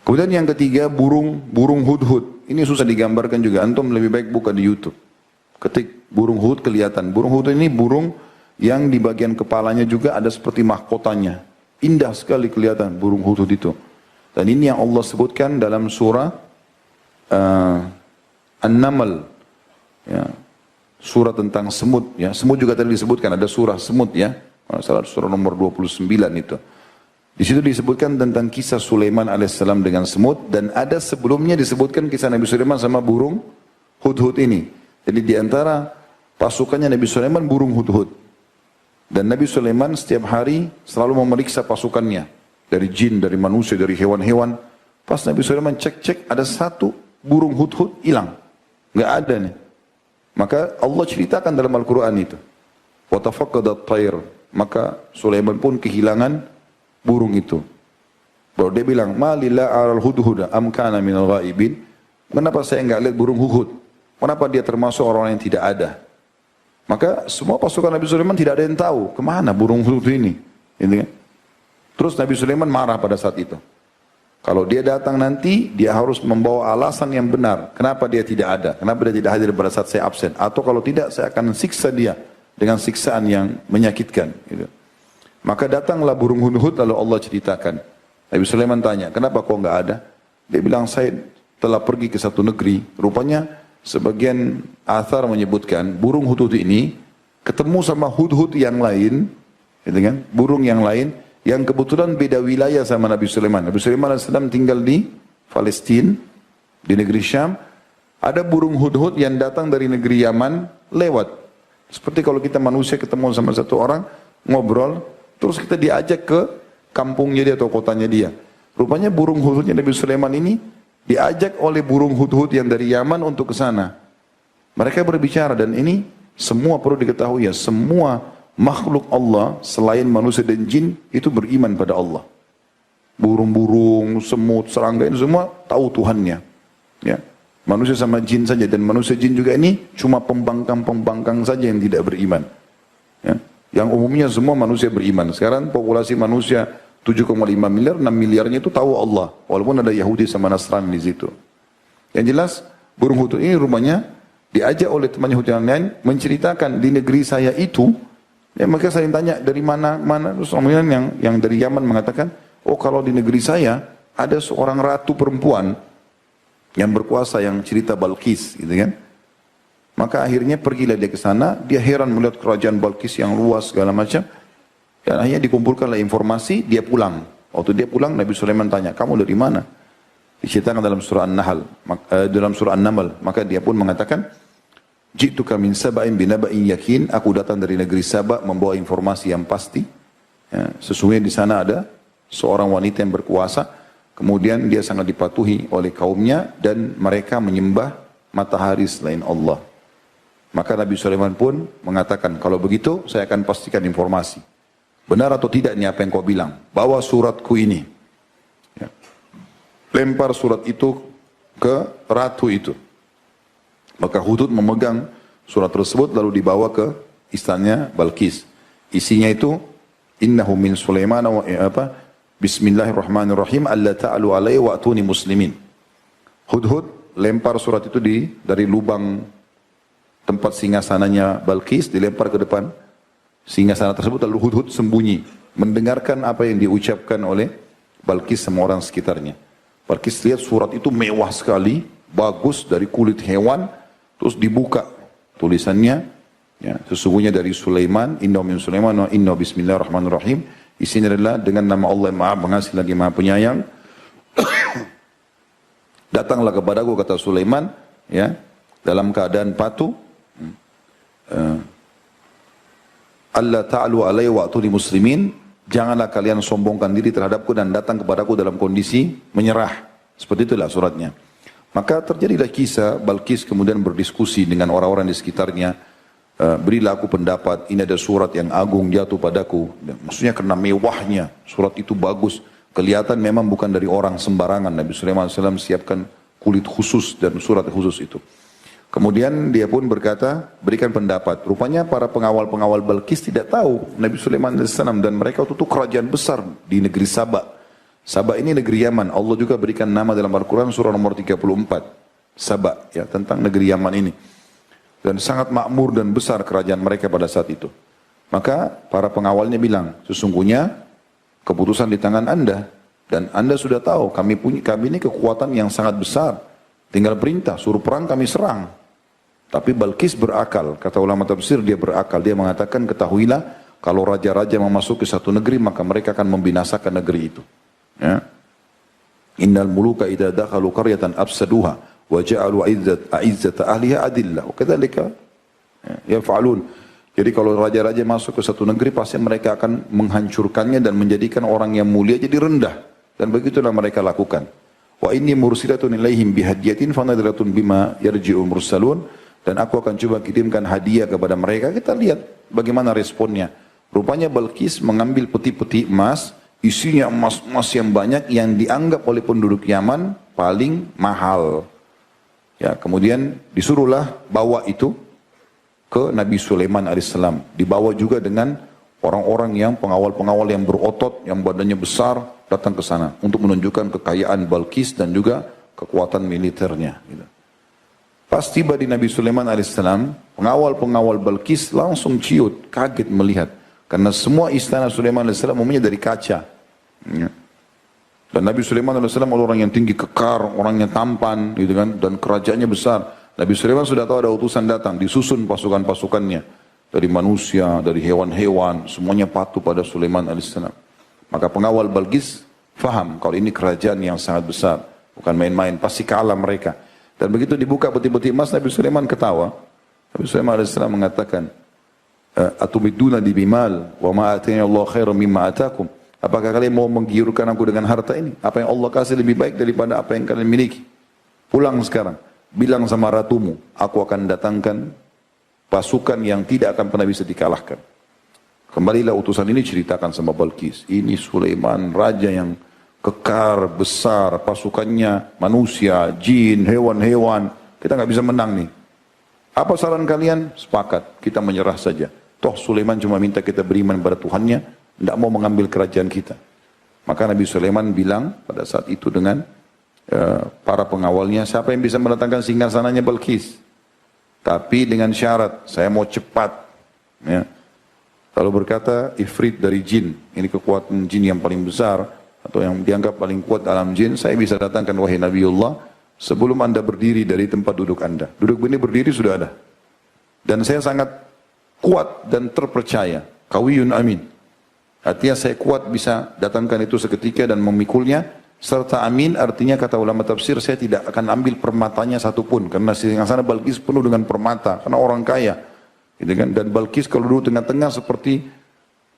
Kemudian yang ketiga burung hudhud. Ini susah digambarkan juga. Antum lebih baik buka di YouTube. Ketik burung hudhud kelihatan. Burung hudhud ini burung yang di bagian kepalanya juga ada seperti mahkotanya. Indah sekali kelihatan burung hudhud itu. Dan ini yang Allah sebutkan dalam surah An-Naml. Ya. Surah tentang semut. Ya. Semut juga tadi disebutkan. Ada surah semut ya. Salah surah nomor 29 itu. Di situ disebutkan tentang kisah Sulaiman alaihissalam dengan semut. Dan ada sebelumnya disebutkan kisah Nabi Sulaiman sama burung hudhud ini. Jadi di antara pasukannya Nabi Sulaiman burung hudhud. Dan Nabi Sulaiman setiap hari selalu memeriksa pasukannya. Dari jin, dari manusia, dari hewan-hewan. Pas Nabi Sulaiman cek-cek ada satu burung hudhud hilang. Nggak ada nih. Maka Allah ceritakan dalam Al-Quran itu. Watafaqadat tayr. Maka Sulaiman pun kehilangan burung itu. Baru dia bilang, ma lillah aral hudhuda am kana minal ghaibin. Kenapa saya enggak lihat burung hudhud? Kenapa dia termasuk orang yang tidak ada? Maka semua pasukan Nabi Sulaiman tidak ada yang tahu kemana burung hudhud ini. Gitu kan? Terus Nabi Sulaiman marah pada saat itu. Kalau dia datang nanti, dia harus membawa alasan yang benar. Kenapa dia tidak ada? Kenapa dia tidak hadir pada saat saya absen? Atau kalau tidak, saya akan siksa dia dengan siksaan yang menyakitkan. Gitu. Maka datanglah burung hudhud lalu Allah ceritakan. Nabi Sulaiman tanya, kenapa kau enggak ada? Dia bilang, saya telah pergi ke satu negeri. Rupanya sebagian athar menyebutkan burung hudhud ini ketemu sama hudhud yang lain, gitu kan? Burung yang lain yang kebetulan beda wilayah sama Nabi Sulaiman. Nabi Sulaiman AS tinggal di Palestina, di negeri Syam. Ada burung hudhud yang datang dari negeri Yaman lewat. Seperti kalau kita manusia ketemu sama satu orang, ngobrol, terus kita diajak ke kampungnya dia atau kotanya dia. Rupanya burung hudhudnya Nabi Sulaiman ini diajak oleh burung hudhud yang dari Yaman untuk ke sana. Mereka berbicara dan ini semua perlu diketahui ya, semua makhluk Allah selain manusia dan jin itu beriman pada Allah. Burung-burung, semut, serangga ini semua tahu Tuhannya. Ya. Manusia sama jin saja dan manusia jin juga ini cuma pembangkang-pembangkang saja yang tidak beriman. Ya. Yang umumnya semua manusia beriman. Sekarang populasi manusia 7,5 miliar, 6 miliarnya itu tahu Allah. Walaupun ada Yahudi sama Nasrani di situ. Yang jelas burung hudhud ini rumahnya diajak oleh temannya hudhud yang lain menceritakan di negeri saya itu. Ya, maka saya tanya dari mana terus orang yang dari Yaman mengatakan, oh kalau di negeri saya ada seorang ratu perempuan yang berkuasa yang cerita Balqis, gitu kan? Maka akhirnya pergilah dia ke sana, dia heran melihat kerajaan Balqis yang luas segala macam, dan akhirnya dikumpulkanlah informasi, dia pulang. Waktu dia pulang, Nabi Sulaiman tanya, kamu dari mana? Diceritakan dalam surah An-Naml, maka dia pun mengatakan, Ji'tuka min saba'in binaba'in yakin, aku datang dari negeri Sabah membawa informasi yang pasti. Ya, sesungguhnya di sana ada seorang wanita yang berkuasa, kemudian dia sangat dipatuhi oleh kaumnya dan mereka menyembah matahari selain Allah. Maka Nabi Sulaiman pun mengatakan, kalau begitu saya akan pastikan informasi. Benar atau tidak ini apa yang kau bilang? Bawa suratku ini. Ya. Lempar surat itu ke ratu itu. Maka hudhud memegang surat tersebut lalu dibawa ke istananya Balqis. Isinya itu, innahu min Sulaiman wa Bismillahirrahmanirrahim, alla ta'alu alaihi wa'tuni muslimin. Hudhud lempar surat itu dari lubang tempat singgasananya Balqis, dilempar ke depan singgasana tersebut, lalu hudhud sembunyi, mendengarkan apa yang diucapkan oleh Balqis sama orang sekitarnya. Balqis lihat surat itu mewah sekali, bagus, dari kulit hewan, terus dibuka tulisannya, ya, sesungguhnya dari Sulaiman, inna min Sulaiman wa inna bismillahirrahmanirrahim. Isinya adalah dengan nama Allah yang Maha Pengasih lagi Maha Penyayang. Datanglah kepadaku, kata Sulaiman, ya, dalam keadaan patuh. Allah ta'alu alaihi wa'tuni muslimin. Janganlah kalian sombongkan diri terhadapku dan datang kepadaku dalam kondisi menyerah. Seperti itulah suratnya. Maka terjadilah kisah Balqis kemudian berdiskusi dengan orang-orang di sekitarnya. Berilah aku pendapat, ini ada surat yang agung jatuh padaku. Maksudnya karena mewahnya, surat itu bagus. Kelihatan memang bukan dari orang sembarangan. Nabi Sulaiman SAW siapkan kulit khusus dan surat khusus itu. Kemudian dia pun berkata, berikan pendapat. Rupanya para pengawal-pengawal Balqis tidak tahu Nabi Sulaiman SAW dan mereka itu kerajaan besar di negeri Sabah. Sabah ini negeri Yaman. Allah juga berikan nama dalam Al-Quran surah nomor 34. Sabah, ya, tentang negeri Yaman ini. Dan sangat makmur dan besar kerajaan mereka pada saat itu. Maka para pengawalnya bilang, sesungguhnya keputusan di tangan Anda. Dan Anda sudah tahu, kami ini kekuatan yang sangat besar. Tinggal perintah, suruh perang kami serang. Tapi Balkis berakal. Kata ulama tafsir, dia berakal. Dia mengatakan, ketahuilah, kalau raja-raja memasuki satu negeri, maka mereka akan membinasakan negeri itu. Ya. Innal muluka idza dakhalu qaryatan afsaduha wa ja'alu a'izzata ahliha adillah. Wa kadzalika yaf'alun. Jadi kalau raja-raja masuk ke satu negeri pasti mereka akan menghancurkannya dan menjadikan orang yang mulia jadi rendah. Dan begitulah mereka lakukan. Wa inni mursilatun ilaihim bihadiyatin fanadratun bima yarji'ul mursalun. Dan aku akan coba kirimkan hadiah kepada mereka. Kita lihat bagaimana responnya. Rupanya Balkis mengambil peti-peti emas, isinya emas-emas yang banyak yang dianggap oleh penduduk Yaman paling mahal. Ya, kemudian disuruhlah bawa itu ke Nabi Sulaiman alaihissalam. Dibawa juga dengan orang-orang yang pengawal-pengawal yang berotot, yang badannya besar, datang ke sana untuk menunjukkan kekayaan Balkis dan juga kekuatan militernya. Gitu. Pas tiba di Nabi Sulaiman alaihissalam, pengawal-pengawal Balkis langsung ciut, kaget melihat. Karena semua istana Sulaiman alaihissalam umumnya dari kaca. Ya. Dan Nabi Sulaiman alaihissalam orang yang tinggi kekar, orangnya tampan, gitu kan, dan kerajaannya besar. Nabi Sulaiman sudah tahu ada utusan datang, disusun pasukan-pasukannya dari manusia, dari hewan-hewan, semuanya patuh pada Sulaiman alaihissalam. Maka pengawal Balkis faham kalau ini kerajaan yang sangat besar, bukan main-main, pasti kalah mereka. Dan begitu dibuka peti-peti emas, Nabi Sulaiman ketawa. Nabi Sulaiman alaihissalam mengatakan, atumiduna di bimal wa ma atani Allah khairan mimma atakum. Apakah kalian mau menggiurkan aku dengan harta ini? Apa yang Allah kasih lebih baik daripada apa yang kalian miliki? Pulang sekarang, bilang sama ratumu, aku akan datangkan pasukan yang tidak akan pernah bisa dikalahkan. Kembalilah utusan ini ceritakan sama Balkis. Ini Sulaiman, raja yang kekar, besar, pasukannya manusia, jin, hewan-hewan. Kita nggak bisa menang nih. Apa saran kalian? Sepakat, kita menyerah saja. Toh Sulaiman cuma minta kita beriman pada Tuhannya, tidak mau mengambil kerajaan kita. Maka Nabi Sulaiman bilang pada saat itu dengan para pengawalnya, siapa yang bisa mendatangkan singgasananya Balkis? Tapi dengan syarat, saya mau cepat. Ya. Lalu berkata, Ifrit dari jin, ini kekuatan jin yang paling besar, atau yang dianggap paling kuat dalam jin, saya bisa datangkan wahai Nabiullah, sebelum anda berdiri dari tempat duduk anda. Duduk ini berdiri sudah ada. Dan saya sangat kuat dan terpercaya. Qawiyun amin. Artinya saya kuat bisa datangkan itu seketika dan memikulnya. Serta amin artinya kata ulama tafsir, saya tidak akan ambil permatanya satupun. Karena singgasana Balkis penuh dengan permata. Karena orang kaya. Gitu kan? Dan Balkis kalau duduk tengah-tengah seperti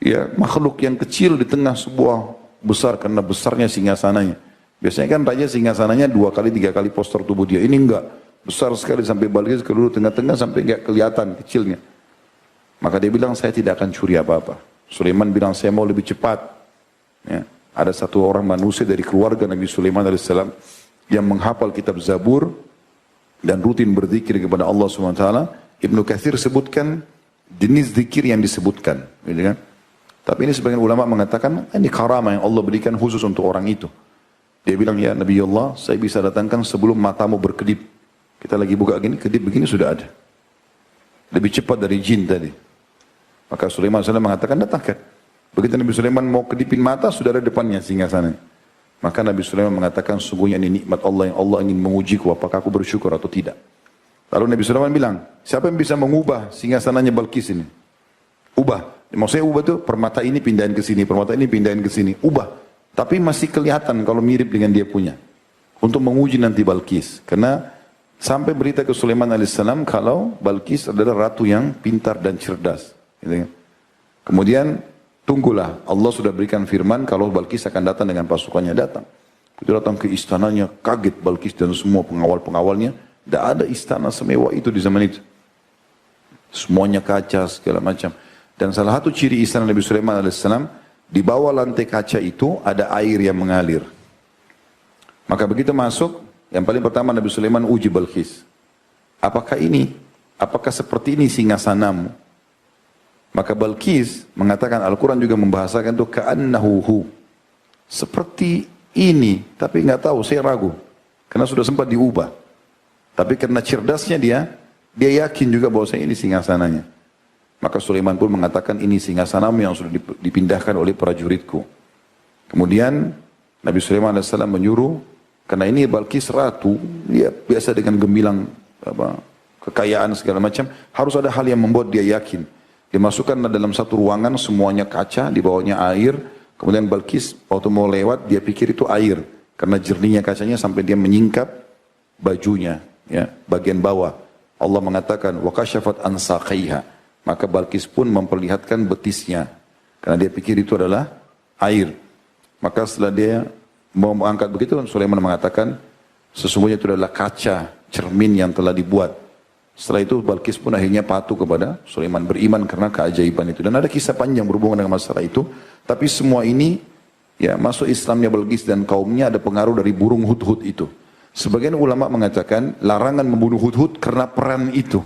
ya makhluk yang kecil di tengah sebuah besar. Karena besarnya singgasananya. Biasanya kan raja singgasananya 2 kali 3 kali postur tubuh dia. Ini enggak. Besar sekali sampai Balkis kalau duduk tengah-tengah sampai enggak kelihatan kecilnya. Maka dia bilang saya tidak akan curi apa-apa. Sulaiman bilang saya mau lebih cepat. Ya. Ada satu orang manusia dari keluarga Nabi Sulaiman alaihissalam yang menghafal kitab Zabur dan rutin berzikir kepada Allah SWT. Ibnu Katsir sebutkan jenis zikir yang disebutkan. Gitu kan? Tapi ini sebagian ulama mengatakan ini karamah yang Allah berikan khusus untuk orang itu. Dia bilang ya Nabi Allah saya bisa datangkan sebelum matamu berkedip. Kita lagi buka gini, kedip begini sudah ada. Lebih cepat dari jin tadi. Maka Sulaiman SAW mengatakan datangkan. Begitu Nabi Sulaiman mau kedipin mata, sudah ada depannya singgasana. Maka Nabi Sulaiman mengatakan, sungguhnya ini nikmat Allah yang Allah ingin mengujiku, apakah aku bersyukur atau tidak. Lalu Nabi Sulaiman bilang, siapa yang bisa mengubah singgasananya Balkis ini? Ubah. Maksudnya ubah itu, permata ini pindahin ke sini, permata ini pindahin ke sini. Ubah. Tapi masih kelihatan kalau mirip dengan dia punya. Untuk menguji nanti Balkis. Karena sampai berita ke Sulaiman alaihissalam kalau Balkis adalah ratu yang pintar dan cerdas. Gitu. Kemudian tunggulah, Allah sudah berikan firman kalau Balkis akan datang dengan pasukannya datang. Itu datang ke istananya, kaget Balkis dan semua pengawal-pengawalnya. Tidak ada istana semewah itu di zaman itu. Semuanya kaca segala macam. Dan salah satu ciri istana Nabi Sulaiman alaihissalam, di bawah lantai kaca itu ada air yang mengalir. Maka begitu masuk, yang paling pertama Nabi Sulaiman uji Balkis. Apakah seperti ini singgasanamu? Maka Balkis mengatakan Al-Quran juga membahasakan itu ka'annahu hu. seperti ini, tapi nggak tahu, saya ragu. Karena sudah sempat diubah. Tapi karena cerdasnya dia yakin juga bahwa ini singgasananya. Maka Sulaiman pun mengatakan ini singgasanamu yang sudah dipindahkan oleh prajuritku. Kemudian Nabi Sulaiman AS menyuruh, karena ini Balkis ratu, dia biasa dengan gemilang kekayaan segala macam, harus ada hal yang membuat dia yakin. Dimasukkan dalam satu ruangan, semuanya kaca, di bawahnya air. Kemudian Balkis waktu mau lewat, dia pikir itu air. Karena jernihnya kacanya sampai dia menyingkap bajunya, ya, bagian bawah. Allah mengatakan, وَكَشَفَتْ أَنْ سَاقَيْهَا. Maka Balkis pun memperlihatkan betisnya. Karena dia pikir itu adalah air. Maka setelah dia mau mengangkat begitu, Sulaiman mengatakan, sesungguhnya itu adalah kaca, cermin yang telah dibuat. Setelah itu Balkis pun akhirnya patuh kepada Sulaiman, beriman karena keajaiban itu. Dan ada kisah panjang berhubungan dengan masalah itu. Tapi semua ini, ya, masuk Islamnya Balkis dan kaumnya ada pengaruh dari burung hudhud itu. Sebagian ulama mengatakan larangan membunuh hudhud karena peran itu.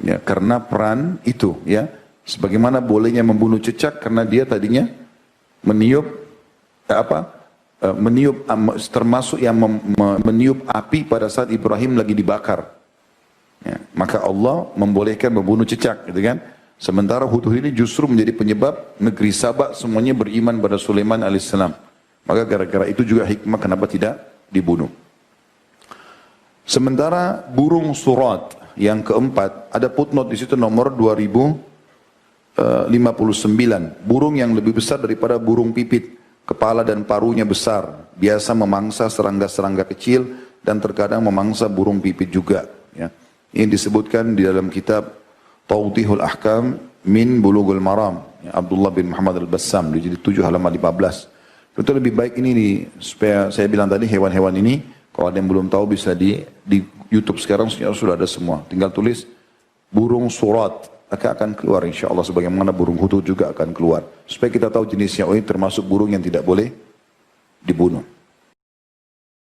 Ya, karena peran itu, ya. Sebagaimana bolehnya membunuh cecak karena dia tadinya meniup termasuk yang meniup api pada saat Ibrahim lagi dibakar. Ya, maka Allah membolehkan membunuh cecak, gitu kan? Sementara hudhud ini justru menjadi penyebab negeri Sabak semuanya beriman pada Sulaiman alaihissalam. Maka gara-gara itu juga hikmah kenapa tidak dibunuh. Sementara burung surat yang keempat, ada footnote di situ nomor 2059. Burung yang lebih besar daripada burung pipit, kepala dan paruhnya besar, biasa memangsa serangga-serangga kecil dan terkadang memangsa burung pipit juga. Ya. Ini disebutkan di dalam kitab Tawdihul Ahkam min Bulughul Maram, ya, Abdullah bin Muhammad al-Bassam, di jilid 7 halaman 15. Itu lebih baik ini supaya saya bilang tadi hewan-hewan ini, kalau ada yang belum tahu bisa di YouTube sekarang sudah ada semua. Tinggal tulis burung surat, maka akan keluar insya Allah, sebagaimana burung hudhud juga akan keluar. Supaya kita tahu jenisnya, oh ini termasuk burung yang tidak boleh dibunuh.